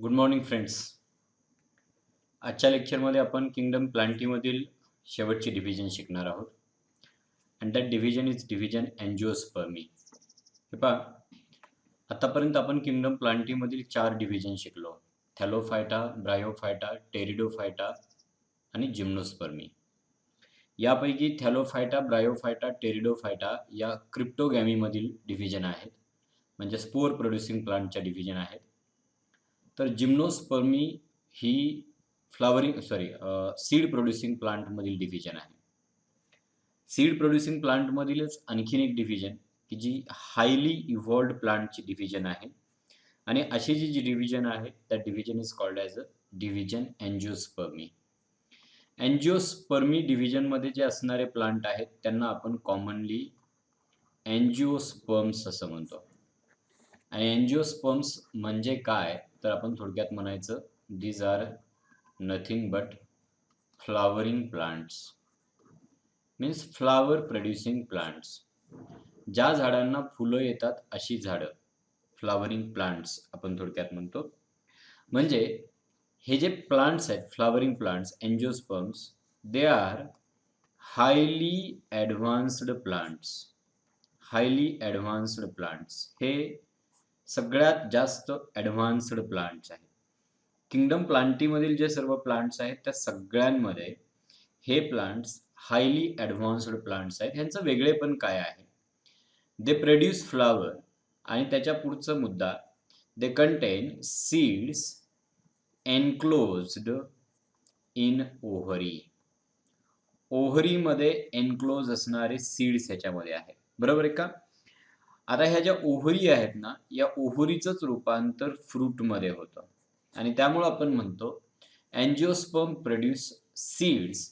Good morning friends. आजच्या लेक्चरमध्ये आपण किंगडम प्लांटीमधील शेवटची डिव्हिजन शिकणार आहोत. And that division is division angiospermae. हे पहा, आतापर्यंत आपण किंगडम प्लांटीमधील 4 डिव्हिजन शिकलो. थॅलोफायटा, ब्रायोफायटा, टेरिडोफायटा आणि जिम्नोस्पर्मी. यापैकी थॅलोफायटा, ब्रायोफायटा, टेरिडोफायटा या क्रिप्टोगॅमीमधील डिव्हिजन आहेत, म्हणजे स्पोर प्रोड्युसिंग प्लांटच्या डिव्हिजन आहेत. तर जिम्नोस्पर्मी ही सीड प्रोड्युसिंग प्लांटमधील डिव्हिजन आहे. सीड प्रोड्युसिंग प्लांटमधीलच आणखीन एक डिव्हिजन की जी हायली इव्हॉल्व्ड प्लांटची डिव्हिजन आहे. आणि अशी जी डिव्हिजन आहे त्या division is called as a division angiospermae. Angiospermae डिव्हिजनमध्ये जे असणारे प्लांट आहेत त्यांना आपण कॉमनली अँजिओस्पर्म्स असं म्हणतो. आणि अँजिओस्पर्म्स म्हणजे काय तर आपण थोडक्यात म्हणायचं, these are nothing but flowering plants, means flower producing plants. ज्या झाडांना फुलं येतात अशी झाडं फ्लॉवरिंग प्लांट्स आपण थोडक्यात म्हणतो. म्हणजे हे जे प्लांट्स आहेत flowering plants अँजिओस्पर्म्स, they are highly advanced plants. हे सगळ्यात जास्त ॲडव्हान्स्ड प्लांट्स आहेत. किंगडम प्लांटीमधील जे सर्व प्लांट्स आहेत त्या सगळ्यांमध्ये हे प्लांट्स हायली ॲडव्हान्स्ड प्लांट्स आहेत. ह्यांचं वेगळेपण काय आहे? दे प्रोड्यूस फ्लॉवर, आणि त्याच्या पुढचा मुद्दा, they contain seeds enclosed in ovary. ओव्हरीमध्ये एनक्लोज असणारे सीड्स ह्याच्यामध्ये आहेत. बरोबर आहे का? आता ह्या ज्या ओव्हरी आहेत ना, या ओव्हरीचंच रूपांतर फ्रूटमध्ये होतं, आणि त्यामुळे आपण म्हणतो angiosperm produce seeds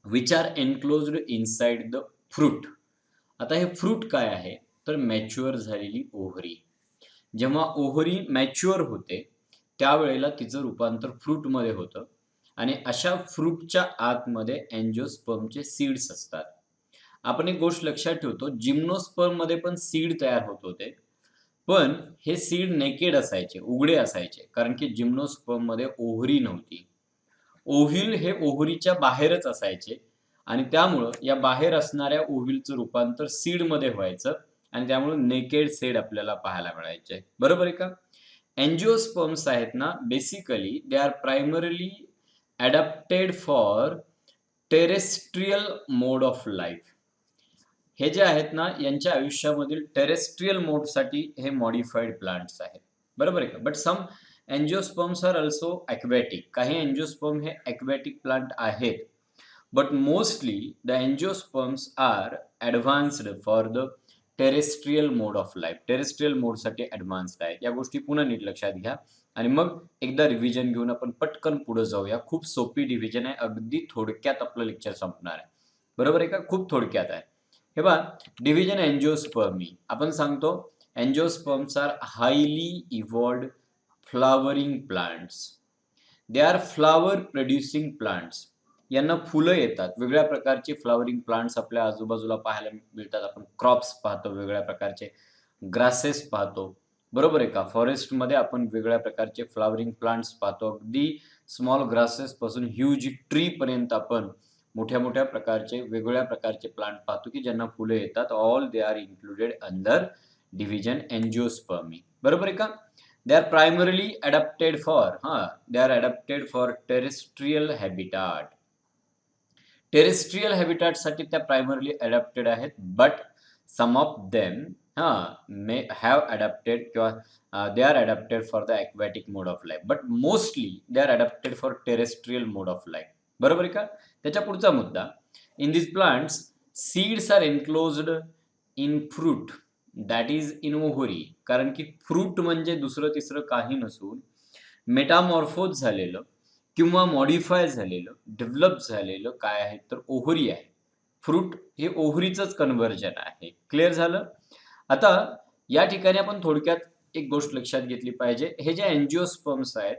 which are enclosed inside the fruit. आता हे फ्रूट काय आहे तर मॅच्युअर झालेली ओव्हरी. जेव्हा ओव्हरी मॅच्युअर होते त्यावेळेला तिचं रूपांतर फ्रूटमध्ये होतं, आणि अशा फ्रूटच्या आतमध्ये अँजिओस्पर्मचे सीड्स असतात. आपण एक गोष्ट लक्षात ठेवतो, जिम्नोस्पर्ममध्ये पण सीड तयार होत होते, पण हे सीड नेकेड असायचे, उघडे असायचे, कारण की जिम्नोस्पर्ममध्ये ओव्हरी नव्हती. ओव्ह्यूल हे ओव्हरीच्या बाहेरच असायचे, आणि त्यामुळं या बाहेर असणाऱ्या ओव्ह्यूलचं रूपांतर सीडमध्ये व्हायचं, आणि त्यामुळे नेकेड सीड आपल्याला पाहायला मिळायचे. बरोबर आहे का? अँजिओस्पर्म्स आहेत ना, basically they are primarily adapted for terrestrial mode of life. हे जे आहेत ना, यांच्या आयुष्यामधील टेरेस्ट्रियल मोडसाठी हे मॉडिफाईड प्लांट्स आहेत. बरोबर आहे का? But some angiosperms are also aquatic. काही अँजिओस्पर्म हे ॲक्वॅटिक प्लांट आहेत, but mostly the angiosperms are advanced for the terrestrial mode of life. Terrestrial मोडसाठी ॲडव्हान्स्ड आहेत. या गोष्टी पुन्हा नीट लक्षात घ्या, आणि मग एकदा रिव्हिजन घेऊन आपण पटकन पुढे जाऊया. खूप सोपी डिव्हिजन आहे, अगदी थोडक्यात आपलं लेक्चर संपणार आहे. बरोबर आहे का? खूप थोडक्यात आहे. हे बघा, डिव्हिजन अँजिओस्पर्मी. आपण सांगतो angiosperms are highly evolved flowering plants. They are flower producing plants. यांना फुलं येतात. वेगळ्या प्रकारचे फ्लॉवरिंग प्लांट्स आपल्या आजूबाजूला पाहायला मिळतात. आपण क्रॉप्स पाहतो, वेगळ्या प्रकारचे ग्रासेस पाहतो. बरोबर आहे का? फॉरेस्टमध्ये आपण वेगळ्या प्रकारचे फ्लॉवरिंग प्लांट्स पाहतो. अगदी स्मॉल ग्रासेस पासून ह्यूज ट्री पर्यंत आपण मोठ्या मोठ्या प्रकारचे वेगवेगळ्या प्रकारचे प्लांट पाहतो की ज्यांना फुलं येतात. All they are included under division angiospermae. बरोबर आहे का? They are primarily adapted for terrestrial habitat. Terrestrial हॅबिटाटसाठी त्या प्रायमरीली अडॅप्टेड आहेत, but some of them may have adapted किंवा they are adapted for the aquatic mode of life, but mostly they are adapted for terrestrial mode of life. बरोबर आहे का? त्याच्या पुढचा मुद्दा, in these plants seeds are enclosed in fruit that is in ovary. कारण की fruit म्हणजे दुसरं तिसरं काही नसून मेटामॉर्फोज झालेलं किंवा मॉडिफाय झालेलं, डेव्हलप झालेलं काय आहे तर ओव्हरी आहे. फ्रूट हे ओव्हरीचंच कन्व्हर्जन आहे. क्लिअर झालं? आता या ठिकाणी आपण थोडक्यात एक गोष्ट लक्षात घेतली पाहिजे. हे जे अँजिओस्पर्म्स आहेत,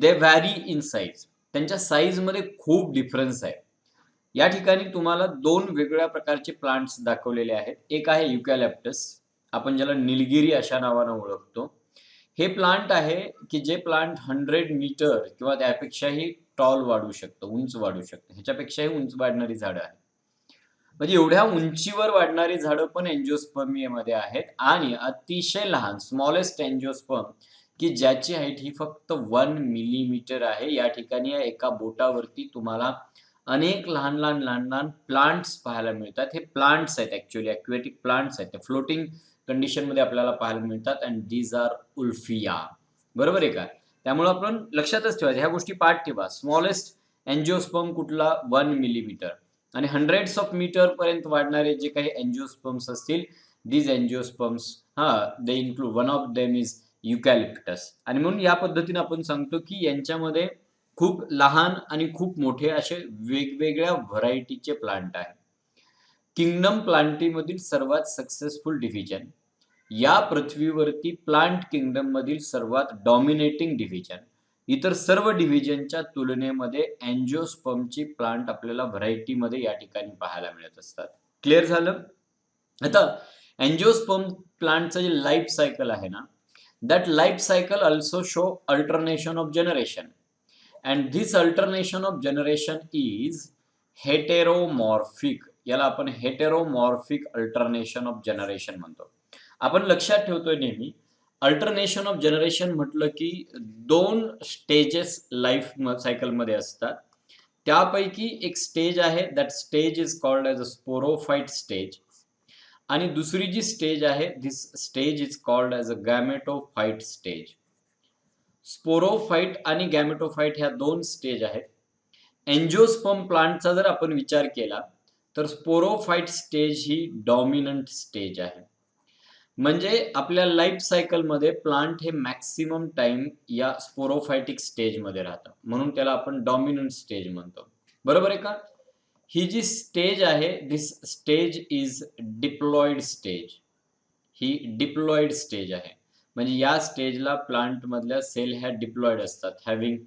दे व्हॅरी इन साईज. त्यांच्या साईजमध्ये खूप डिफरन्स आहे. या ठिकाणी तुम्हाला 2 वेगवेगळ्या प्रकारचे प्लांट्स दाखवलेले आहेत. एक आहे युकॅलिप्टस, आपण ज्याला निलगिरी अशा नावानं ओळखतो. हे प्लांट आहे की जे प्लांट 100 मीटर किंवा त्यापेक्षाही टॉल वाढू शकतं, उंच वाढू शकतं. ह्याच्यापेक्षाही उंच वाढणारी झाडं आहेत. म्हणजे एवढ्या उंचीवर वाढणारी झाडं पण अँजिओस्पर्मियामध्ये आहेत आणि अतिशय लहान स्मॉलेस्ट अँजिओस्पर्म की ज्याची हाईट ही फक्त 1 मिलीमीटर आहे. या ठिकाणी या एका बोटावरती तुम्हाला अनेक लहान प्लांट्स पाहायला मिळतात. हे प्लांट्स आहेत ॲक्चुअली ॲक्वेटिक प्लांट्स आहेत. ते फ्लोटिंग कंडिशनमध्ये आपल्याला पाहायला मिळतात अँड दीज आर उल्फिया. बरोबर आहे का? त्यामुळे आपण लक्षातच ठेवायचं. ह्या गोष्टी पाठ ठेवा. स्मॉलेस्ट अँजिओस्पर्म कुठला? 1 मिलीमीटर. आणि हंड्रेड्स ऑफ मीटर पर्यंत वाढणारे जे काही अँजिओस्पर्म्स असतील, these angiosperms they include one of them is eucalyptus. आणि म्हणून या पद्धतीने आपण सांगतो की यांच्यामध्ये खूप लहान आणि खूप मोठे असे वेगवेगळ्या व्हरायटीचे प्लांट आहेत. किंगडम प्लांटीमधील सर्वात सक्सेसफुल डिव्हिजन, या पृथ्वीवरती प्लांट किंगडम मधील सर्वात डॉमिनेटिंग डिव्हिजन. इतर सर्व डिव्हिजनच्या तुलनेमध्ये अँजिओस्पर्मची प्लांट आपल्याला व्हरायटीमध्ये या ठिकाणी पाहायला मिळत असतात. क्लिअर झालं? आता अँजिओस्पर्म प्लांटचं जे लाईफ सायकल आहे ना, that life cycle also show alternation of generation and this alternation of generation is heteromorphic. याला आपण हेटेरोमॉर्फिक अल्टरनेशन ऑफ जनरेशन म्हणतो. आपण लक्षात ठेवतोय नेहमी अल्टरनेशन ऑफ जनरेशन म्हटलं की 2 स्टेजेस लाईफ सायकलमध्ये असतात. त्यापैकी एक स्टेज आहे, that stage is called as a sporophyte stage. आणि दुसरी जी स्टेज आहे, this stage is called as a gametophyte stage. Sporophyte आणि गॅमेटोफाइट ह्या 2 स्टेज आहेत. अँजिओस्पर्म प्लांटचा जर आपण विचार केला तर स्पोरोफाइट स्टेज ही डॉमिनंट स्टेज आहे. म्हणजे आपल्या लाईफ सायकलमध्ये प्लांट हे मॅक्सिमम टाइम या स्पोरोफायटिक स्टेजमध्ये राहतं, म्हणून त्याला आपण डॉमिनंट स्टेज म्हणतो. बरोबर आहे का? ही जी स्टेज आहे, this stage is diploid stage. ही डिप्लॉइड स्टेज आहे. म्हणजे या स्टेजला प्लांट मधल्या सेल ह्या डिप्लॉइड असतात, having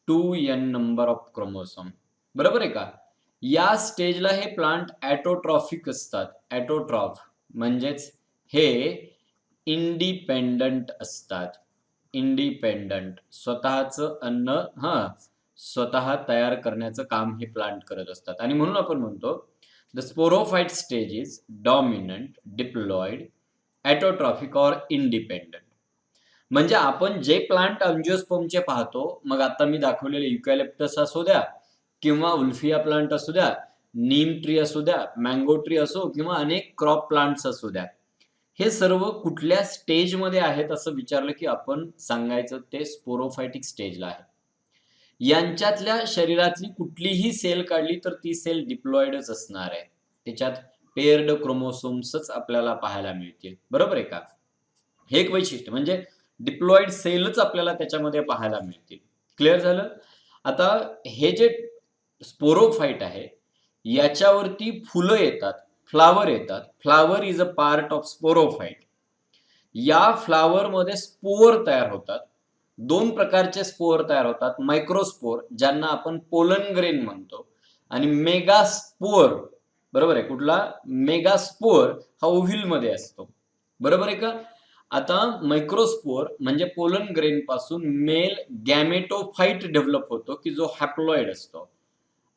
2n number of chromosome. बरोबर आहे का? या स्टेजला हे प्लांट ॲटोट्रॉफिक असतात. ॲटोट्रॉफ म्हणजेच हे इंडिपेंडंट असतात. इंडिपेंडंट स्वतःचं अन्न स्वतः तयार करण्याचं काम हे प्लांट करत असतात. आणि म्हणून आपण म्हणतो the sporophyte stage is dominant, diploid, autotrophic or independent. म्हणजे आपण जे प्लांट अँजिओस्पर्मचे पाहतो, मग आता मी दाखवलेले युकॅलिप्टस असू द्या किंवा उल्फिया प्लांट असू द्या, नीम ट्री असू द्या, मँगो ट्री असो किंवा अनेक क्रॉप प्लांट्स असू द्या, हे सर्व कुठल्या स्टेजमध्ये आहेत असं विचारलं की आपण सांगायचं ते स्पोरोफायटिक स्टेजला आहे. यांच्यातल्या शरीरातली कुठलीही सेल काढली तर ती सेल डिप्लॉइडच असणार आहे. त्याच्यात पेअर्ड क्रोमोसोम्सच आपल्याला पाहायला मिळतील. बरोबर आहे का? हे एक वैशिष्ट्य, म्हणजे डिप्लॉइड सेलच आपल्याला त्याच्यामध्ये पाहायला मिळतील. क्लिअर झालं? आता हे जे स्पोरोफाइट आहे याच्यावरती फुलं येतात, फ्लावर येतात. Flower is a part of sporophyte. या फ्लावरमध्ये स्पोर तयार होतात. 2 प्रकारचे स्पोर तयार होतात. मायक्रोस्पोर, ज्यांना आपण पोलन ग्रेन म्हणतो, आणि मेगास्पोर. बरोबर आहे? कुठला? मेगास्पोर हा ओव्ह्यूलमध्ये असतो. बरोबर आहे का? आता मायक्रोस्पोर म्हणजे पोलन ग्रेन पासून मेल गॅमेटोफाइट डेव्हलप होतो की जो हॅप्लॉइड असतो,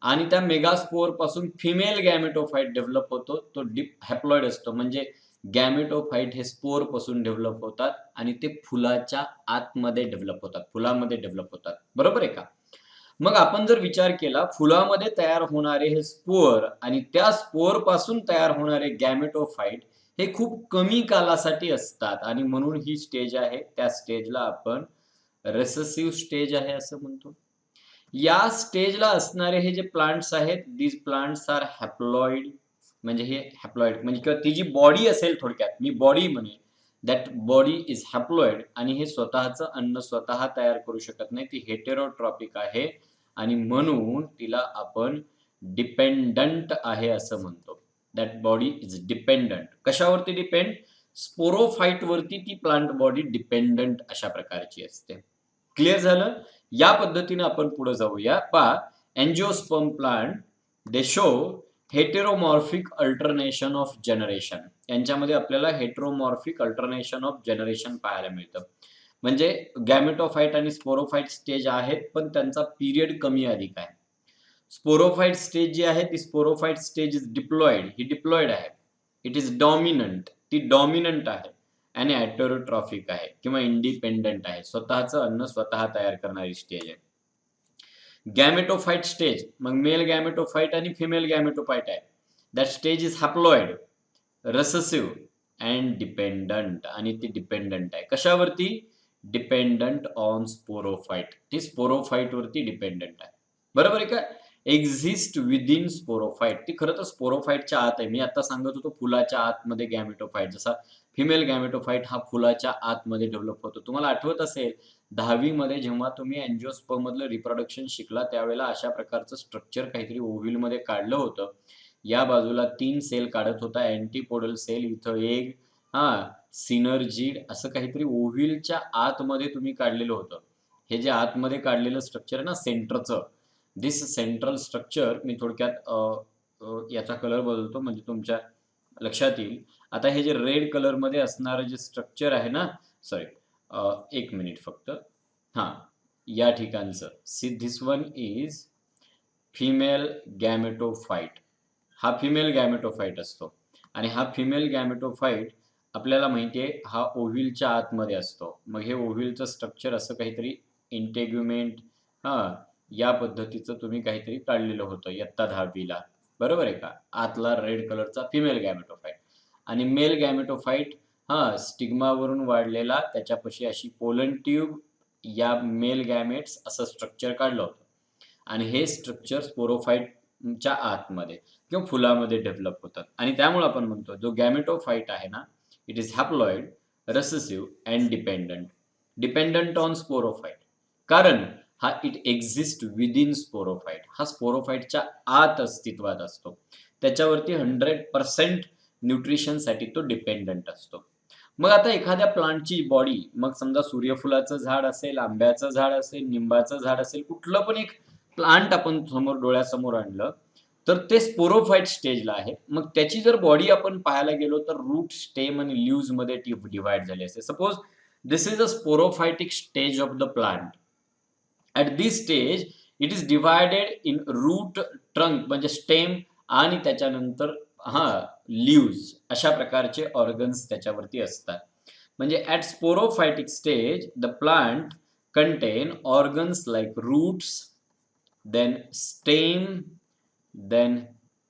आणि त्या मेगास्पोर पासून फिमेल गॅमेटोफाइट डेव्हलप होतो, तो हॅप्लॉइड असतो. म्हणजे गॅमेटोफाइट हे स्पोर पासून डेव्हलप होतात आणि ते फुलाच्या आतमध्ये डेव्हलप होतात, फुलामध्ये डेव्हलप होतात. बरोबर आहे का? मग आपण जर विचार केला, फुलामध्ये तयार होणारे हे स्पोर आणि त्या स्पोर पासून तयार होणारे गॅमेटोफाइट हे खूप कमी कालासाठी असतात, आणि म्हणून ही स्टेज आहे, त्या स्टेजला आपण रेसेसिव्ह स्टेज आहे असं म्हणतो. या स्टेजला असणारे हे जे प्लांट्स आहेत, दीज प्लांट्स आर हॅप्लॉइड. म्हणजे हे हॅप्लॉइड म्हणजे किंवा ती जी बॉडी असेल, थोडक्यात मी बॉडी म्हणेन, दॅट बॉडी इज हॅप्लॉइड, आणि हे स्वतःचं अन्न स्वतः तयार करू शकत नाही. ती हेटेरोट्रॉपिक आहे आणि म्हणून तिला आपण डिपेंडंट आहे असं म्हणतो. That body is dependent. कशावरती डिपेंड? स्पोरोफाइट वरती ती प्लांट बॉडी डिपेंडंट अशा प्रकारची असते. क्लिअर झालं? या पद्धतीने आपण पुढे जाऊया. पहा, angiosperm plant they show heteromorphic alternation of generation. यांच्यामध्ये आपल्याला हेटेरोमॉर्फिक अल्टरनेशन ऑफ जनरेशन पाहायला मिळतं. म्हणजे गॅमेटोफाइट आणि स्पोरोफाइट स्टेज आहेत, पण त्यांचा पिरियड कमी अधिक आहे. स्पोरोफाइट स्टेज जी आहे ती sporophyte stage is diploid, he diploid आहे. इट इज डॉमिनंट, ती डॉमिनंट आहे आणि हेटेरोट्रॉफिक आहे किंवा इंडिपेंडंट आहे. स्वतःचं अन्न स्वतः तयार करणारी स्टेज आहे. गॅमेटोफाइट स्टेज, मग मेल गॅमेटोफाइट आणि फिमेल गॅमेटोफाइट आहे. That stage is haploid, recessive and dependent, आणि ती डिपेंडंट आहे. कशावरती? Dependent on sporophyte. ती स्पोरोफाइट वरती डिपेंडंट आहे. बरोबर आहे का? Exist within sporophyte. ती खरं तर स्पोरोफाइटच्या आत आहे. मी आता सांगत होतो फुलाच्या आतमध्ये गॅमेटोफाइट, जसा फिमेल गॅमेटोफाइट हा फुलाच्या आतमध्ये डेव्हलप होतो. तुम्हाला आठवत असेल 10वी मध्ये जेव्हा तुम्ही अँजिओस्पर्म मधलं रिप्रोडक्शन शिकला त्यावेळेला अशा प्रकारचं स्ट्रक्चर काहीतरी ओव्हिल मध्ये काढलं होतं. या बाजूला 3 सेल काढत होता, अँटीपोडल सेल, इथं एक सिनर्जिड, असं काहीतरी ओव्हिलच्या आतमध्ये तुम्ही काढलेलं होतं. हे जे आतमध्ये काढलेलं स्ट्रक्चर आहे ना सेंटरचं, दिस सेंट्रल स्ट्रक्चर, मी थोडक्यात याचा कलर बदलतो म्हणजे तुमच्या लक्षात येईल. आता हे जे रेड कलर मध्ये असणारं जे स्ट्रक्चर आहे ना, सॉरी, एक मिनिट फक्त, या ठिकाणचं, see this one is female gametophyte. हा फिमेल गॅमेटोफाइट असतो आणि हा फिमेल गॅमेटोफाइट आपल्याला माहिती आहे हा ओव्हिलच्या आतमध्ये असतो. मग हे ओव्हिलचं स्ट्रक्चर असं काहीतरी इंटेग्युमेंट या पद्धतीचं तुम्ही काहीतरी काढलेलं होतं इयत्ता 10वीला. बरोबर आहे का? आतला रेड कलरचा फिमेल गॅमेटोफाइट आणि मेल गॅमेटोफाइट स्टिग्मावरून वाढलेला, त्याच्यापाशी अशी पोलन ट्यूब, या मेल गॅमेट्स असं स्ट्रक्चर काढलं होतं आणि हे स्ट्रक्चर स्पोरोफाइटच्या आतमध्ये किंवा फुलामध्ये डेव्हलप होतात आणि त्यामुळे आपण म्हणतो जो गॅमेटोफाइट आहे ना, it is haploid, recessive and dependent on sporophyte. कारण हा इट एक्झिस्ट विदिन स्पोरोफाइट. हा स्पोरोफाइटच्या आत अस्तित्वात असतो. त्याच्यावरती 100% न्यूट्रिशनसाठी तो डिपेंडंट असतो. मग आता एखाद्या प्लांटची बॉडी, मग समजा सूर्यफुलाचं झाड असेल, आंब्याचं झाड असेल, निंबाचं झाड असेल, कुठलं पण एक प्लांट आपण समोर डोळ्यासमोर आणलं तर ते स्पोरोफाइट स्टेजला आहे. मग त्याची जर बॉडी आपण पाहायला गेलो तर रूट, स्टेम आणि लीव्हज मध्ये ती डिवाइड झाली असते. Suppose this is a sporophytic stage of the plant. At this stage it is divided in root, trunk म्हणजे स्टेम आणि त्याच्यानंतर लीव्हज, अशा प्रकारचे ऑर्गन्स त्याच्यावरती असतात. म्हणजे at sporophytic stage the plant contain organs like roots, then stem, then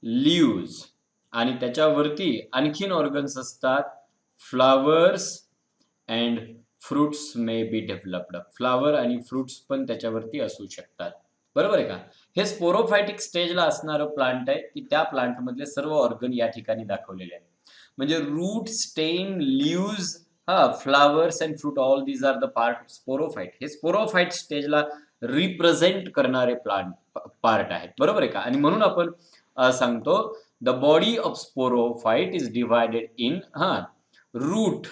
leaves, आणि त्याच्यावरती आणखीन ऑर्गन्स असतात, flowers and fruits may be developed. Flower आणि फ्रुट्स पण त्याच्यावरती असू शकतात. बरोबर आहे का? हे स्पोरोफायटिक स्टेजला असणारं प्लांट आहे की त्या प्लांट मधले सर्व ऑर्गन या ठिकाणी दाखवलेले आहेत. म्हणजे root, stem, leaves, flowers and fruit, all these are the part of sporophyte. हे स्पोरोफाइट स्टेजला रिप्रेझेंट करणारे पार्ट आहेत. बरोबर आहे का? आणि म्हणून आपण सांगतो the body of sporophyte is divided in root,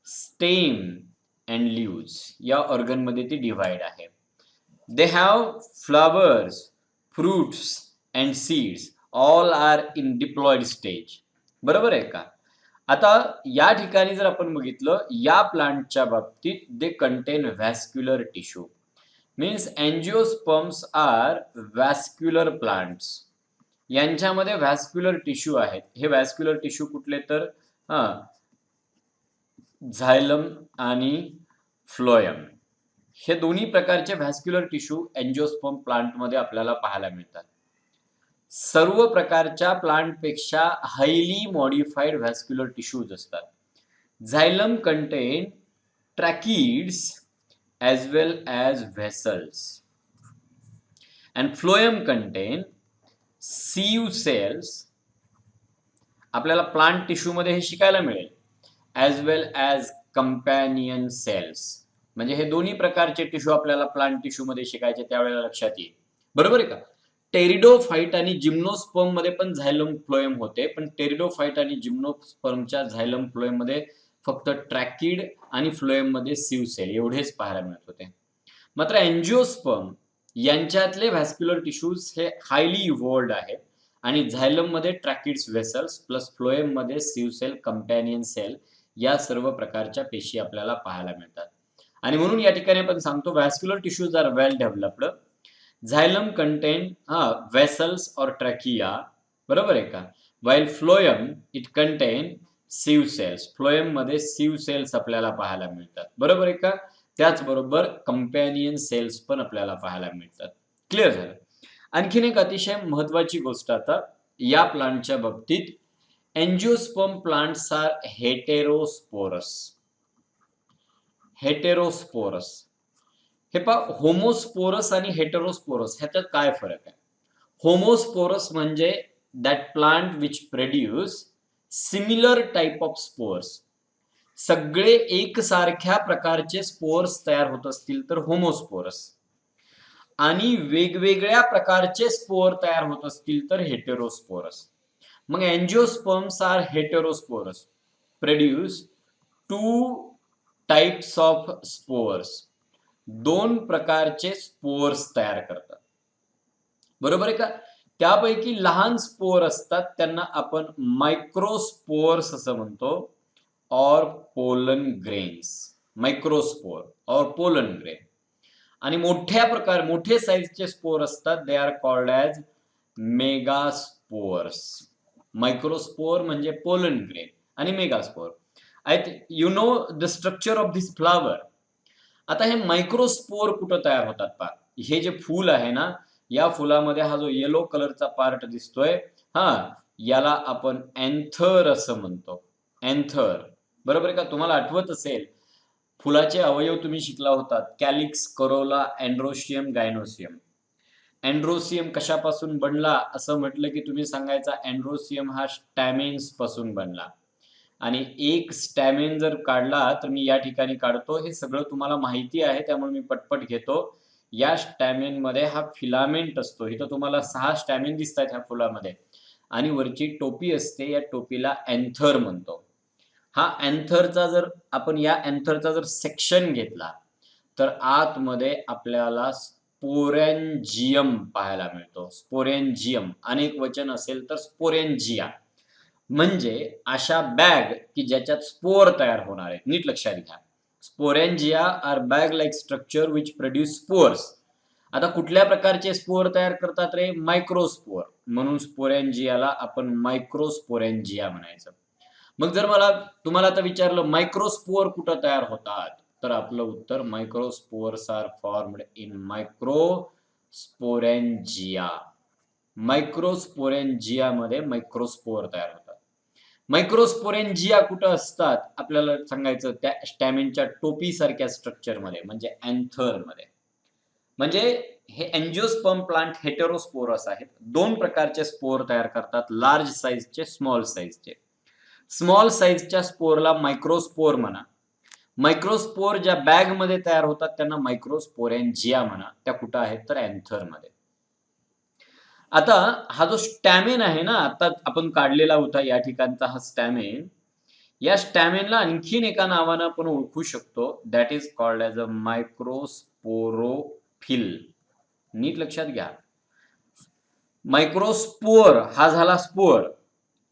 stem and leaves, या ऑर्गन मध्ये ती डिवाइड आहे. They have flowers, fruits and seeds, all are in diploid stage. बरोबर आहे का? आता या ठिकाणी जर आपण बघितलं या प्लांटच्या बाबतीत, they contain vascular tissue. Means angiosperms are vascular plants. यांच्यामध्ये व्हॅस्क्युलर टिश्यू आहेत. हे व्हॅस्क्युलर टिश्यू कुठले तर झायलम आणि फ्लोएम, हे दोन्ही प्रकारचे व्हॅस्क्युलर टिश्यू अँजिओस्पर्म प्लांटमध्ये आपल्याला पाहायला मिळतात. सर्व प्रकारच्या प्लांटपेक्षा हायली मॉडिफाईड व्हॅस्क्युलर टिश्यूज असतात. झायलम content ट्रॅकिड्स as well as vessels and phloem contain sieve cells. आपल्याला प्लांट टिश्यू मध्ये हे शिकायला मिळेल. as well as companion cells, म्हणजे हे दोन्ही प्रकारचे टिश्यू आपल्याला प्लांट टिश्यू मध्ये शिकायचे, त्यावेळेला लक्षात येईल. बरोबर आहे का? टेरिडोफाइट आणि जिम्नोस्पर्म मध्ये पण झायलम फ्लोएम होते, पण टेरिडोफाइट आणि जिम्नोस्पर्मच्या झायलम फ्लोएम मध्ये फक्त ट्रॅकिड आणि फ्लोएम मध्ये सिव्ह सेल एवढेच पाहायला मिळत होते. मात्र अँजिओस्पर्म यांच्यातले व्हॅस्क्युलर टिश्यूज हे हायली इव्हॉल्ड आहेत आणि झायलम मध्ये ट्रॅकिड्स, वेसल्स प्लस फ्लोएम मध्ये सिव्ह सेल, कंपॅनियन सेल, या सर्व प्रकारच्या पेशी आपल्याला पाहायला मिळतात. आणि म्हणून या ठिकाणी आपण सांगतो vascular tissues are well developed. Xylem contain vessels और ट्रॅकिया, बरोबर आहे का. While phloem it contain sieve cells. Phloem मध्ये सिव सेल्स आपल्याला पाहायला मिळतात, बरोबर आहे का. त्याचबरोबर कंपॅनियन सेल्स पण आपल्याला पाहायला मिळतात. क्लिअर झालं. आणखीन एक अतिशय महत्वाची गोष्ट आता या प्लांटच्या बाबतीत, एंजिओस्पर्म प्लांट्स आर हेटेरोस्पोरस. हेटेरोस्पोरस. हे पहा, होमोस्पोरस आणि हेटेरोस्पोरस ह्याच्यात काय फरक आहे. होमोस्पोरस म्हणजे that plant which produce similar type of spores. सगळे एकसारख्या प्रकारचे स्पोर्स तयार होत असतील तर होमोस्पोरस, आणि वेगवेगळ्या प्रकारचे स्पोर तयार होत असतील तर हेटेरोस्पोरस. मग angiosperms are heterosporous, produce 2 types of spores. 2 प्रकारचे स्पोर्स तयार करतात, बरोबर आहे का. त्यापैकी लहान स्पोर असतात त्यांना आपण मायक्रोस्पोर्स असं म्हणतो, और पोलन ग्रेन्स. मायक्रोस्पोर और पोलन ग्रेन. आणि मोठे साईजचे स्पोर असतात, they are called as megaspores. Microspore म्हणजे पोलन ग्रेन आणि megaspore. You know the structure of this flower. आता हे मायक्रोस्पोर कुठं तयार होतात पहा. हे जे फूल आहे ना, या फुलामध्ये हा जो येलो कलरचा पार्ट दिसतोय, याला आपण एंथर असं म्हणतो. एंथर, बरोबर आहे का. तुम्हाला आठवत असेल फुलाचे अवयव तुम्ही शिकला होतात, कॅलिक्स, करोला, अँड्रोशियम, गायनोसियम. अँड्रोसियम कशापासून बनला असं म्हटलं की तुम्ही सांगायचा अँड्रोसियम हा स्टॅमेन्स पासून बनला. आणि एक स्टॅमेन जर काढला तर मी या ठिकाणी काढतो, हे सगळं तुम्हाला माहिती आहे त्यामुळे मी पटपट घेतो. या स्टॅमेन मध्ये हा फिलामेंट असतो. इथं तुम्हाला 6 स्टॅमेन दिसतात ह्या फुलामध्ये, आणि वरची टोपी असते, या टोपीला एंथर म्हणतो. हा एंथरचा जर आपण या एंथरचा जर सेक्शन घेतला तर आतमध्ये आपल्याला स्पोरेंजियम पाहायला मिळतो. स्पोरेंजियम अनेक वचन असेल तर स्पोरेंजिया, म्हणजे अशा बॅग की ज्याच्यात स्पोर तयार होणार आहेत. नीट लक्षात घ्या. Sporangia are bag like structure which produce spores. आता कुठल्या प्रकारचे स्पोर तयार करतात रे? मायक्रोस्पोर. म्हणून स्पोरेंजियाला आपण मायक्रोस्पोरेंजिया म्हणायचं. मग जर तुम्हाला आता विचारलं मायक्रोस्पोर कुठं तयार होतात, तर आपलं उत्तर मायक्रोस्पोर्स आर फॉर्म्ड इन मायक्रोस्पोरेंजिया. मायक्रोस्पोरेंजिया मध्ये मायक्रोस्पोर तयार होतात. मायक्रोस्पोरेंजिया कुठं असतात आपल्याला सांगायचं, त्या स्टॅमिनच्या टोपी सारख्या स्ट्रक्चर मध्ये, म्हणजे एंथर मध्ये. म्हणजे हे एंजिओस्पर्म प्लांट हेटेरोस्पोरस आहेत. 2 प्रकारचे स्पोर तयार करतात, लार्ज साईजचे, स्मॉल साईजचे. स्मॉल साईजच्या स्पोरला मायक्रोस्पोर म्हणा. मायक्रोस्पोर ज्या बॅग मध्ये तयार होतात त्यांना मायक्रोस्पोरेंजिया म्हणा. त्या कुठं आहेत तर एंथर मध्ये. आता हा जो स्टॅमेन आहे ना, आता आपण काढलेला होता या ठिकाणचा हा स्टॅमेन, या स्टॅमेनला आणखीन एका नावानं आपण ओळखू शकतो, that is called as a microsporophyll. नीट लक्षात घ्या. मायक्रोस्पोर हा झाला स्पोर.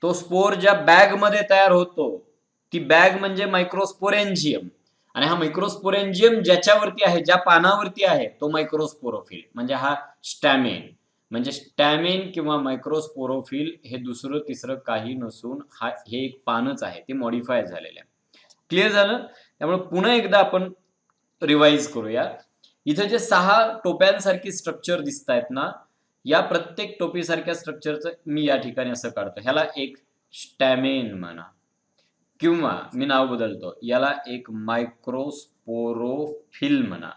तो स्पोर ज्या बॅग मध्ये तयार होतो ती बॅग म्हणजे मायक्रोस्पोरेंजियम, आणि हा मायक्रोस्पोरेंजियम ज्याच्यावरती आहे, ज्या पानावरती आहे, तो मायक्रोस्पोरोफिल. म्हणजे हा स्टॅमेन. म्हणजे स्टॅमेन किंवा मायक्रोस्पोरोफिल हे दुसरं तिसरं काही नसून हे एक पानच आहे, ते मॉडिफाय झालेलं आहे. क्लिअर झालं. त्यामुळे पुन्हा एकदा आपण रिवाइज करूया. इथे जे 6 टोप्यांसारखी स्ट्रक्चर दिसत आहेत ना, या प्रत्येक टोपीसारख्या स्ट्रक्चरचं मी या ठिकाणी असं काढतो, ह्याला एक स्टॅमेन म्हणा, किंवा मी नाव बदलतो, याला एक मायक्रोस्पोरोफिल म्हणा.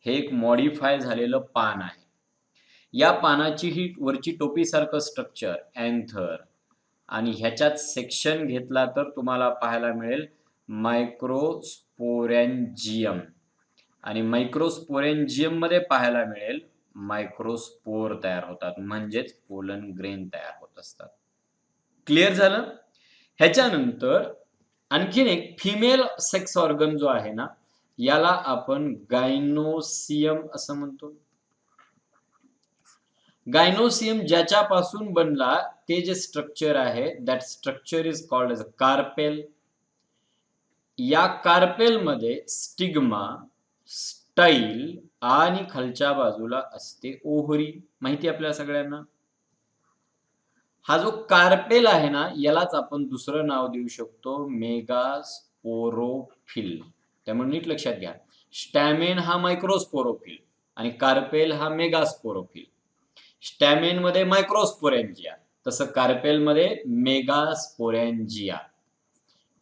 हे एक मॉडिफाय झालेलं पान आहे. या पानाची ही वरची टोपीसारखं स्ट्रक्चर एंथर, आणि ह्याच्यात सेक्शन घेतला तर तुम्हाला पाहायला मिळेल मायक्रोस्पोरेंजियम, आणि मायक्रोस्पोरेंजियम मध्ये पाहायला मिळेल मायक्रोस्पोर तयार होतात, म्हणजेच पोलन ग्रेन तयार होत असतात. क्लिअर झालं. ह्याच्यानंतर आणखीन एक फिमेल सेक्स ऑर्गन जो आहे ना, याला आपण गायनोसियम असं म्हणतो. गायनोसियम ज्याच्यापासून बनला ते जे स्ट्रक्चर आहे, that structure is called as a carpel. या कार्पेलमध्ये स्टिग्मा, स्टाईल आणि खालच्या बाजूला असते ओव्हरी. माहिती आपल्या सगळ्यांना. हा जो कार्पेल आहे ना, यालाच आपण दुसरं नाव देऊ शकतो मेगास्पोरोफिल. त्यामुळे नीट लक्षात घ्या, स्टॅमेन हा मायक्रोस्पोरोफिल आणि कार्पेल हा मेगास्पोरोफिल. स्टॅमेन मध्ये मायक्रोस्पोरेंजिया, तसं कार्पेल मध्ये मेगास्पोरेंजिया.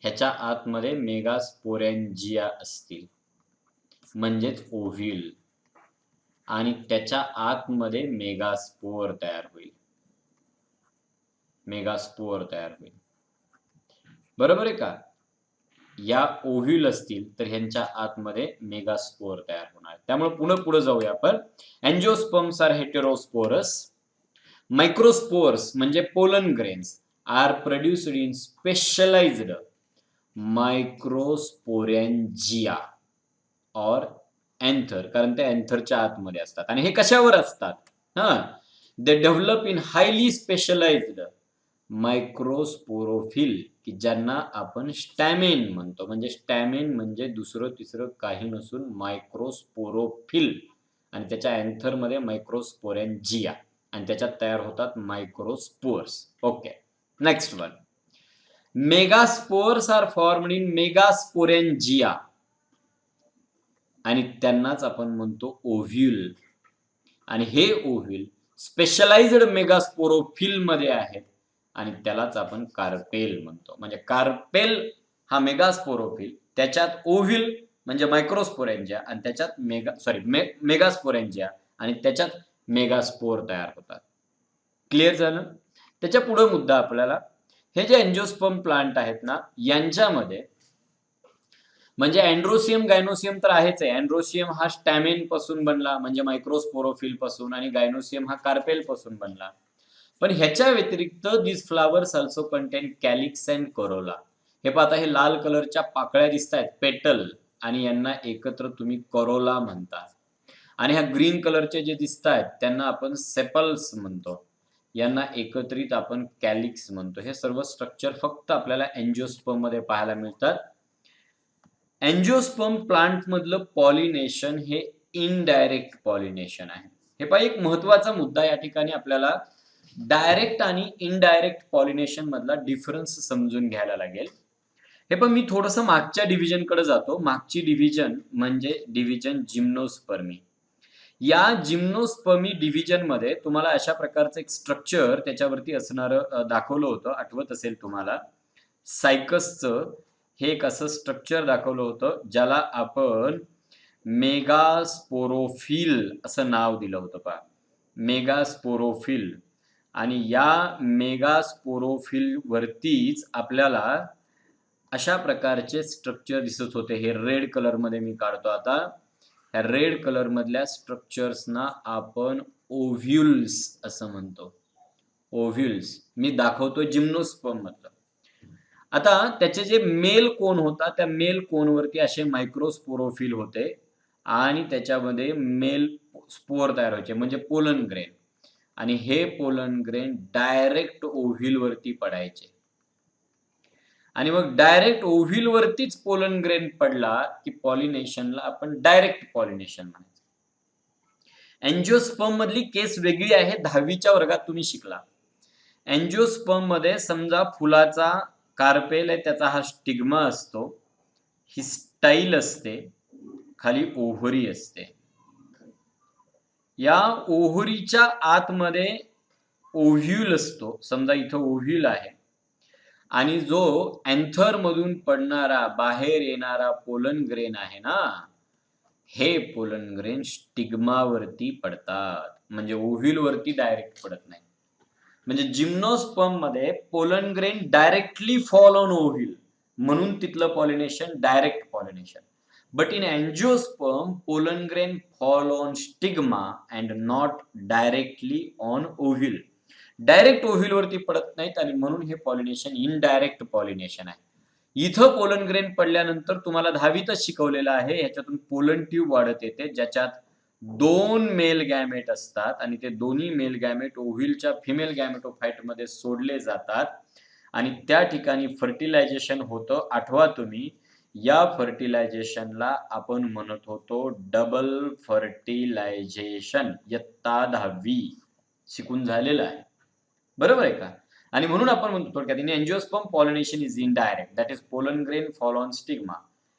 ह्याच्या आतमध्ये मेगास्पोरेंजिया असतील म्हणजेच ओव्ह्यूल, आणि त्याच्या आतमध्ये मेगास्पोर तयार होईल. मेगास्पोर तयार होईल. बरोबर आहे का. या ओव्ह्यूल असतील तर ह्यांच्या आतमध्ये मेगास्पोर तयार होणार. त्यामुळे पुढे जाऊया आपण. एंजिओस्पर्म्स आर हेटेरोस्पोरस. मायक्रोस्पोर्स म्हणजे pollen grains are produced in specialized microsporangia or anther, कारण ते एंथरच्या आतमध्ये असतात. आणि हे कशावर असतात? दे डेव्हलप इन हायली स्पेशलाइज्ड मायक्रोस्पोरोफिल, की ज्यांना आपण स्टॅमेन म्हणतो. म्हणजे स्टॅमेन म्हणजे दुसरं तिसरं काही नसून मायक्रोस्पोरोफिल, आणि त्याच्या एंथरमध्ये मायक्रोस्पोरेंजिया, आणि त्याच्यात तयार होतात microspores. Okay, next one. Megaspores are formed in megasporangia, आणि त्यांनाच आपण म्हणतो ओव्ह्यूल. आणि हे ओव्ह्यूल स्पेशलाइज्ड मेगास्पोरोफिल मध्ये आहेत, आणि त्यालाच आपण कार्पेल म्हणतो. म्हणजे कार्पेल हा मेगास्पोरोफिल, त्याच्यात ओव्ह्यूल म्हणजे मायक्रोस्पोरेंजिया, आणि त्याच्यात मेगास्पोरेंजिया, आणि त्याच्यात मेगास्पोर तयार होतात. क्लिअर झालं. त्याच्या पुढे मुद्दा आपल्याला, हे जे एंजिओस्पर्म प्लांट आहेत ना, यांच्यामध्ये म्हणजे अँड्रोसियम गायनोसियम तर आहेच आहे. अँड्रोसियम हा स्टॅमेन पासून बनला म्हणजे मायक्रोस्पोरोफिल पासून, आणि गायनोसियम हा कार्पेल पासून बनला. पण ह्याच्या व्यतिरिक्त this flowers also contain calyx and corolla. हे पाहता, हे लाल कलरच्या पाकळ्या दिसत आहेत, पेटल, आणि यांना एकत्र तुम्ही करोला म्हणता. आणि ह्या ग्रीन कलरचे जे दिसत आहेत त्यांना आपण सेपल्स म्हणतो. यांना एकत्रित आपण कॅलिक्स म्हणतो. हे सर्व स्ट्रक्चर फक्त आपल्याला एंजिओस्पर्म मध्ये पाहायला मिळतात. एंजिओस्पर्म प्लांट मधलं पॉलिनेशन हे इनडायरेक्ट पॉलिनेशन आहे. हे पहा, एक महत्वाचा मुद्दा या ठिकाणी आपल्याला डायरेक्ट आणि इनडायरेक्ट पॉलिनेशन मधला डिफरन्स समजून घ्यायला लागेल. हे पण मी थोडंसं मागच्या डिव्हिजनकडे जातो. मागची डिव्हिजन म्हणजे डिव्हिजन जिम्नोस्पर्मी. या जिम्नोस्पर्मी डिव्हिजन मध्ये तुम्हाला अशा प्रकारचं एक स्ट्रक्चर त्याच्यावरती असणारं दाखवलं होतं, आठवत असेल तुम्हाला. सायकसचं हे एक असं स्ट्रक्चर दाखवलं होतं, ज्याला आपण मेगास्पोरोफिल असं नाव दिलं होतं. पहा, मेगास्पोरोफिल. आणि या मेगास्पोरोफिल वरतीच आपल्याला अशा प्रकारचे स्ट्रक्चर दिसत होते. हे रेड कलर मध्ये मी काढतो आता. ह्या रेड कलर मधल्या स्ट्रक्चर्सना आपण ओव्ह्यूल्स असं म्हणतो. ओव्ह्यूल्स मी दाखवतो जिम्नोस्पर्म मधलं. आता त्याचे जे मेल कोन होता, त्या मेल कोनवरती असे मायक्रोस्पोरोफिल होते, आणि त्याच्यामध्ये मेल स्पोर तयार व्हायचे म्हणजे पोलन ग्रेन, आणि हे पोलन ग्रेन डायरेक्ट ओव्ह्यूल वरती पडायचे. आणि मग डायरेक्ट ओव्ह्यूल वरतीच पोलन ग्रेन पडला की पॉलिनेशनला आपण डायरेक्ट पॉलिनेशन म्हणायचं. एंजिओस्पर्म मधली केस वेगळी आहे, 10वीच्या वर्गात तुम्ही शिकला. एंजिओस्पर्म मध्ये समजा फुलाचा कार्पेल आहे, त्याचा हा स्टिग्मा असतो, ही स्टाईल असते, खाली ओव्हरी असते. या ओव्हरीच्या आतमध्ये ओव्ह्यूल असतो. समजा इथं ओव्ह्यूल आहे, आणि जो एंथर मधून पडणारा बाहेर येणारा पोलन ग्रेन आहे ना, हे पोलन ग्रेन स्टिग्मावरती पडतात, म्हणजे ओव्ह्यूल वरती डायरेक्ट पडत नाही. म्हणजे जिम्नोस्पर्म मध्ये pollen grain directly fall on ovule, म्हणून तिथलं pollination direct pollination. But in angiosperm pollen grain fall on stigma and not directly on ovule. Direct ovule वरती पडत नाहीत, आणि म्हणून हे पॉलिनेशन इनडायरेक्ट पॉलिनेशन आहे. इथं पोलन ग्रेन पडल्यानंतर तुम्हाला 10वीतच शिकवलेलं आहे, ह्याच्यातून पोलन ट्यूब वाढत येते, ज्याच्यात 2 मेल गॅमेट असतात, आणि ते दोन्ही मेल गॅमेट ओव्ह्यूलच्या फिमेल गॅमेटोफाइट मध्ये सोडले जातात, आणि त्या ठिकाणी फर्टिलायझेशन होतं. आठवा तुम्ही, या फर्टिलायझेशनला आपण म्हणत होतो डबल फर्टिलायझेशन. इयत्ता 10वी शिकून झालेलं आहे, बरोबर आहे का? आणि म्हणून आपण म्हणतो थोडक्यात in angiosperm pollination is indirect, that is pollen grain fall on stigma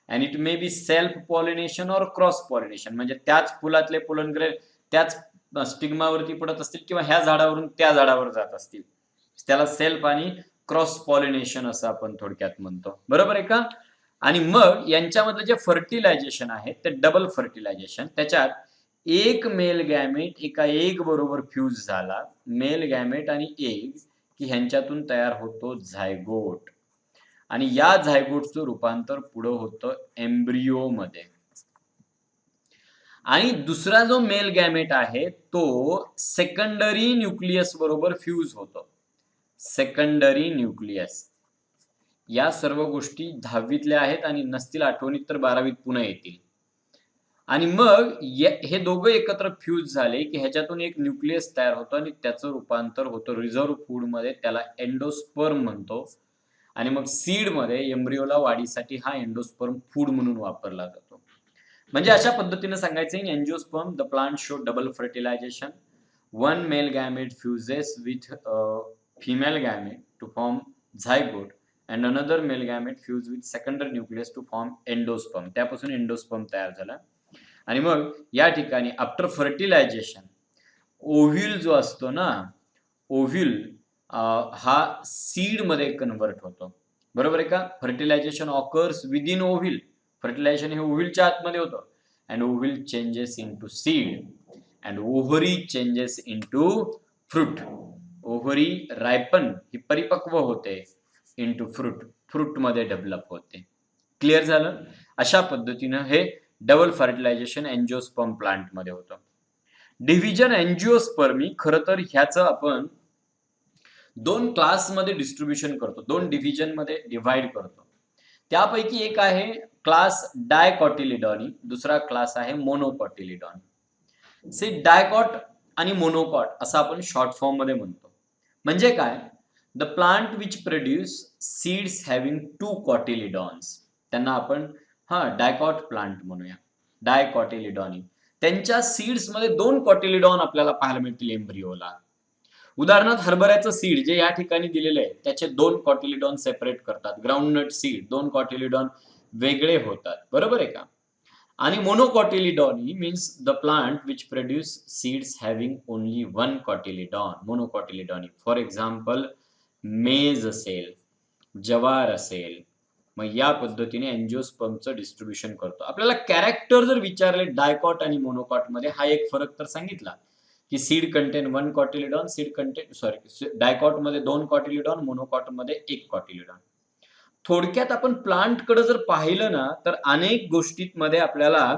and it may be self pollination or cross pollination. म्हणजे त्याच फुलातले पोलन ग्रेन त्याच स्टिग्मावरती पडत असतील किंवा ह्या झाडावरून त्या झाडावर जात असतील, त्याला सेल्फ आणि क्रॉस पॉलिनेशन असं आपण थोडक्यात म्हणतो, बरोबर आहे का? आणि मग यांच्यामधलं जे फर्टिलायझेशन आहे ते डबल फर्टिलायझेशन. त्याच्यात एक मेल गॅमेट एका एग बरोबर फ्यूज झाला, मेल गॅमेट आणि एग, की ह्यांच्यातून तयार होतो झायगोट. आणि या झायगोटचं रूपांतर पुढे होतं एम्ब्रिओ मध्ये. आणि दुसरा जो मेल गॅमेट आहे तो सेकंडरी न्यूक्लियस बरोबर फ्यूज होतो. Secondary nucleus. या सर्व गोष्टी 10वीतल्या आहेत आणि नसतील आठवणीत तर 12वीत पुन्हा येतील. आणि मग हे दोघं एकत्र फ्यूज झाले की ह्याच्यातून एक न्यूक्लियस तयार होतं आणि त्याचं रूपांतर होतं रिझर्व्ह फूड मध्ये, त्याला एंडोस्पर्म म्हणतो. आणि मग सीड मध्ये एम्ब्रिओला वाढीसाठी हा एंडोस्पर्म फूड म्हणून वापरला जातो. म्हणजे अशा पद्धतीने सांगायचं in angiosperm the plant show double fertilization. One male gamete fuses with female gamete to form zygote and another male gamete fuse with secondary nucleus to form endosperm. त्यापासून एंडोस्पर्म तयार झाला. आणि मग या ठिकाणी आफ्टर फर्टिलायझेशन ओव्ह्यूल जो असतो ना, ओव्ह्यूल हा सीड मध्ये कन्वर्ट होतो, बरोबर आहे का? Fertilization occurs within ovule. Fertilization हे ओव्ह्यूलच्या आतमध्ये होतं. And ovule changes into seed and ovary changes into fruit. Ovary ripen ही परिपक्व होते इनटू फ्रूट, फ्रूट मध्ये डेव्हलप होते. क्लिअर झालं? अशा पद्धतीनं हे डबल फर्टिलायझेशन एंजिओस्पर्म प्लांट मध्ये होतं. डिव्हिजन एंजिओस्पर्मी खरं तर ह्याचं आपण दोन क्लास मध्ये डिस्ट्रीब्युशन करतो, दोन डिव्हिजन मध्ये डिव्हाइड करतो. त्यापैकी एक आहे क्लास डायकॉटिलिडॉनी, दुसरा क्लास आहे मोनोकॉटिलिडॉनी. से डायकॉट आणि मोनोकॉट असं आपण शॉर्ट फॉर्म मध्ये म्हणतो. म्हणजे काय? The plant which produce seeds having 2 cotyledons, त्यांना आपण डायकॉट प्लांट म्हणूया, डायकॉटिलिडॉनी. त्यांच्या सीड्स मध्ये 2 कॉटिलिडॉन आपल्याला पाहायला मिळतील एम्ब्रिओला. उदाहरणार्थ हरभऱ्याचं सीड जे या ठिकाणी दिलेलं आहे त्याचे 2 कॉटिलिडॉन सेपरेट करतात. ग्राउंडनट सीड 2 कॉटिलिडॉन वेगळे होतात, बरोबर आहे का? आणि monocotyledonae means the plant which produce seeds having only 1 cotyledon, monocotyledonae. For example maize असेल, जवार असेल. मग या पद्धतीने एंजिओस्पर्मचं डिस्ट्रीब्युशन करतो. आपल्याला कॅरेक्टर जर विचारले डायकॉट आणि मोनोकॉट मध्ये, हा एक फरक तर सांगितला की seed content 1 cotyledon, seed content dicot मध्ये 2 कॉटिलिडॉन, मोनोकॉट मध्ये 1 कॉटिलिडॉन. थोडक्यात आपण प्लांट कडे जर पाहिलं ना तर अनेक गोष्टींमध्ये आपल्याला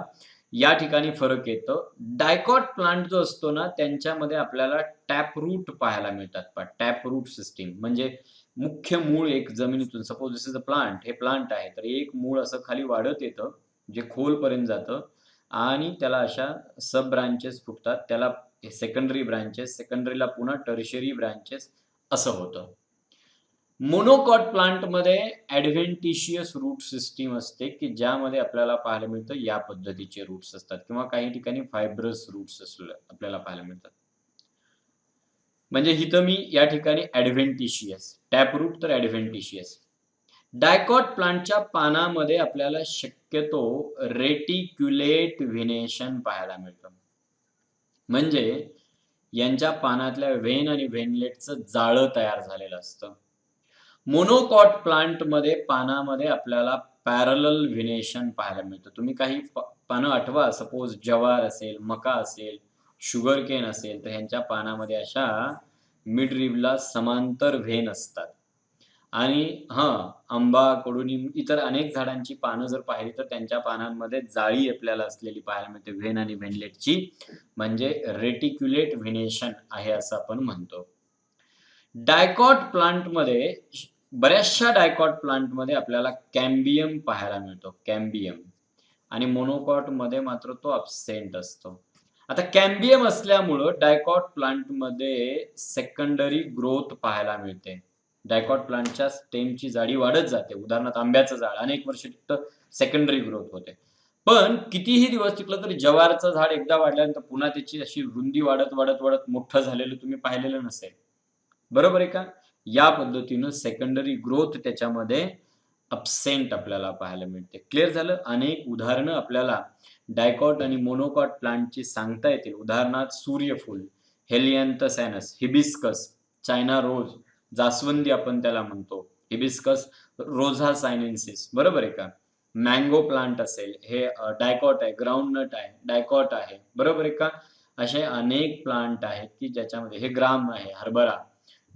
या ठिकाणी फरक येतो. डायकॉट प्लांट जो असतो ना त्यांच्यामध्ये आपल्याला टॅप रूट पाहायला मिळतात. टॅप रूट सिस्टीम म्हणजे मुख्य मूळ एक जमिनीतून, suppose this is a plant, हे प्लांट आहे तर एक मूळ असं खाली वाढत येतं जे खोलपर्यंत जातं आणि त्याला अशा सब ब्रांचेस फुटतात, त्याला सेकंडरी ब्रांचेस, सेकंडरीला पुन्हा टर्शियरी ब्रांचेस असं होतं. मोनोकॉट प्लांट मध्ये ऍडव्हेंटिशियस रूट सिस्टीम असते की ज्यामध्ये आपल्याला पाहायला मिळतं या पद्धतीचे रूट्स असतात किंवा काही ठिकाणी फायब्रस रूट्स आपल्याला पाहायला मिळतात. म्हणजे इथं मी या ठिकाणी ऍडव्हेंटिशियस, टॅप रूट तर ऍडव्हेंटिशियस. डायकॉट प्लांटच्या पानामध्ये आपल्याला शक्यतो रेटिक्युलेट व्हेनेशन पाहायला मिळतं. म्हणजे यांच्या पानातल्या व्हेन आणि व्हेनलेटचं जाळं तयार झालेलं असतं. मोनोकॉट प्लांट मध्ये पानामध्ये आपल्याला पॅरलल व्हेनेशन पाहायला मिळतं. तुम्ही काही पानं आठवा, सपोज जवार असेल, मका असेल, शुगर केन असेल तर ह्यांच्या पानामध्ये अशा मिड रिबला समांतर व्हेन असतात. आणि आंबा, कडुनिंब, इतर अनेक झाडांची पानं जर पाहिली तर त्यांच्या पानांमध्ये जाळी आपल्याला असलेली पाहायला मिळते व्हेन आणि व्हेनलेटची, म्हणजे रेटिक्युलेट व्हेनेशन आहे असं आपण म्हणतो. डायकॉट प्लांट मध्ये, बऱ्याचशा डायकॉट प्लांट मध्ये आपल्याला कॅम्बियम पाहायला मिळतो, कॅम्बियम. आणि मोनोकॉट मध्ये मात्र तो अब्सेंट असतो. आता कॅम्बियम असल्यामुळं डायकॉट प्लांट मध्ये सेकंडरी ग्रोथ पाहायला मिळते. डायकॉट प्लांटच्या स्टेमची जाडी वाढत जाते. उदाहरणार्थ आंब्याचं झाड अनेक वर्ष टिकतं सेकंडरी ग्रोथ होते. पण कितीही दिवस टिकलं तरी जवारचं झाड एकदा वाढल्यानंतर पुन्हा त्याची अशी रुंदी वाढत, वाढत, वाढत मोठं झालेलं तुम्ही पाहिलेलं नसेल. बरोबर आहे का? या पद्धतीनं सेकंडरी ग्रोथ त्याच्यामध्ये अब्सेंट आपल्याला पाहायला मिळते. क्लिअर झालं? अनेक उदाहरणं आपल्याला डायकॉट आणि मोनोकॉट प्लांटची सांगता येतील. उदाहरणार्थ सूर्यफूल, हेलियांथसॅनस, हिबिस्कस, चायना रोज, जास्वंदी आपण त्याला म्हणतो. हिबिस्कस रोझा सायनेन्सिस. बरोबर आहे का? मँगो प्लांट असेल, हे डायकॉट आहे. ग्राउंडनट आहे, डायकॉट आहे. बरोबर आहे का? असे अनेक प्लांट आहेत, की ज्याच्यामध्ये हे ग्राम आहे, हरभरा,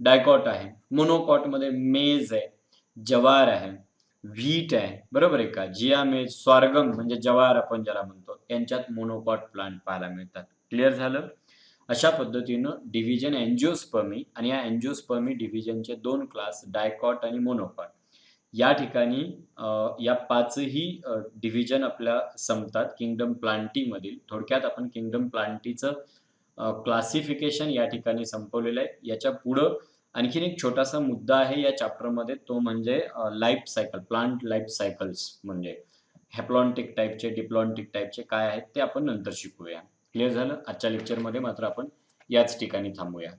डायकॉट आहे. मोनोकॉटमध्ये मेज आहे, जवार आहे, व्हीट आहे. बरोबर आहे का? जिया मेज, स्वारगम म्हणजे जवार आपण ज्याला म्हणतो, यांच्यात मोनोकॉट प्लांट पाहायला मिळतात. क्लिअर झालं? अशा पद्धतीनं डिव्हिजन अँजिओस्पर्मी आणि या अँजिओस्पर्मी डिव्हिजनचे 2 क्लास डायकॉट आणि मोनोकॉट. या ठिकाणी या 5ही डिव्हिजन आपल्या संपतात किंगडम प्लांटीमधील. थोडक्यात आपण किंगडम प्लांटीचं क्लासिफिकेशन या ठिकाणी संपवलेलं आहे. याच्या पुढं आणखीन एक छोटासा मुद्दा आहे या चॅप्टरमध्ये, तो म्हणजे life cycle, plant life cycles म्हणजे हॅप्लॉन्टिक टाइपचे, डिप्लॉन्टिक टाइपचे काय आहेत ते आपण नंतर शिकूया. क्लिअर झालं? आजच्या लेक्चरमध्ये मात्र आपण याच ठिकाणी थांबूया.